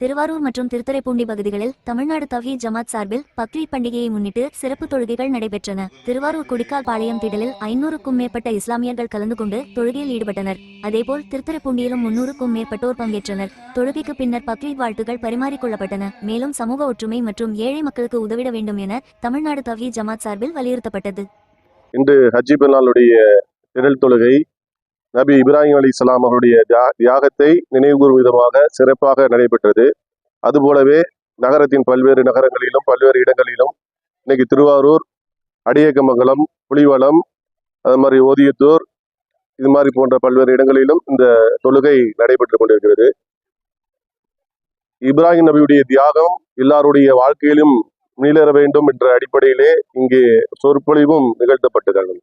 திருவாரூர் மற்றும் திருத்துறைப்பூண்டி பகுதிகளில் தமிழ்நாடு தவ்ஹீத் ஜமாத் சார்பில் பக்ரீத் பண்டிகையை முன்னிட்டு சிறப்பு தொழுகைகள் நடைபெற்றன. திருவாரூர் குடிக்கால் பாளையம் திடலில் 500க்கும் மேற்பட்ட இஸ்லாமியர்கள் கலந்து கொண்டு தொழுகையில் ஈடுபட்டனர். அதேபோல் திருத்துறைப்பூண்டியிலும் 300க்கும் மேற்பட்டோர் பங்கேற்றனர். தொழுகைக்கு பின்னர் பக்ரீத் வாழ்த்துகள் பரிமாறிக்கொள்ளப்பட்டன. மேலும் சமூக ஒற்றுமை மற்றும் ஏழை மக்களுக்கு உதவிட வேண்டும் என தமிழ்நாடு தவ்ஹீத் ஜமாத் சார்பில் வலியுறுத்தப்பட்டது. இன்று ஹஜ்ஜி பெருநாளுடைய திரள் தொழுகை நபி இப்ராஹிம் அலைஹிஸ்ஸலாம் அவருடைய தியாகத்தை நினைவுகூரும் விதமாக சிறப்பாக நடைபெற்றது. அதுபோலவே நகரத்தின் பல்வேறு நகரங்களிலும் பல்வேறு இடங்களிலும் இன்னைக்கு திருவாரூர், அடியக்கமங்கலம், புலிவலம், அது மாதிரி ஓதியத்தூர், இது மாதிரி போன்ற பல்வேறு இடங்களிலும் இந்த தொழுகை நடைபெற்று கொண்டிருக்கிறது. இப்ராஹிம் நபியுடைய தியாகம் எல்லாருடைய வாழ்க்கையிலும் மீளற வேண்டும் என்ற அடிப்படையிலே இங்கே சொற்பொழிவும் நிகழ்த்தப்பட்டது.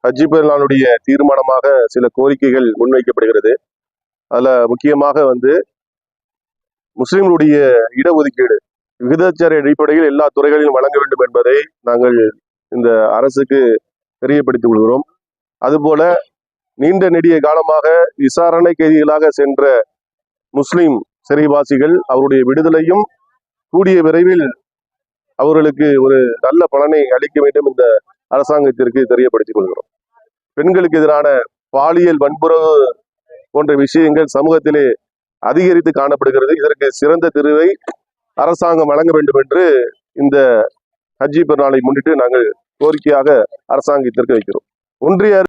ஹஜ்ஜி பெருநாளுடைய தீர்மானமாக சில கோரிக்கைகள் முன்வைக்கப்படுகிறது. அதுல முக்கியமாக முஸ்லிம்களுடைய இடஒதுக்கீடு விகிதாச்சார அடிப்படையில் எல்லா துறைகளிலும் வழங்க வேண்டும் என்பதை நாங்கள் இந்த அரசுக்கு தெரியப்படுத்திக் கொள்கிறோம். அதுபோல நீண்ட நெடிய காலமாக விசாரணை கைதிகளாக சென்ற முஸ்லிம் சிறைவாசிகள் அவருடைய விடுதலையும் கூடிய விரைவில் அவர்களுக்கு ஒரு நல்ல பலனை அளிக்க வேண்டும் இந்த அரசாங்கத்திற்கு தெரியப்படுத்திக் கொள்கிறோம். பெண்களுக்கு எதிரான பாலியல் வன்புறவு போன்ற விஷயங்கள் சமூகத்திலே அதிகரித்து காணப்படுகிறது. இதற்கு சிறந்த தீர்வை அரசாங்கம் வழங்க வேண்டும் என்று இந்த ஹஜ்ஜி பெருநாளை முன்னிட்டு நாங்கள் கோரிக்கையாக அரசாங்கத்திற்கு வைக்கிறோம். ஒன்றிய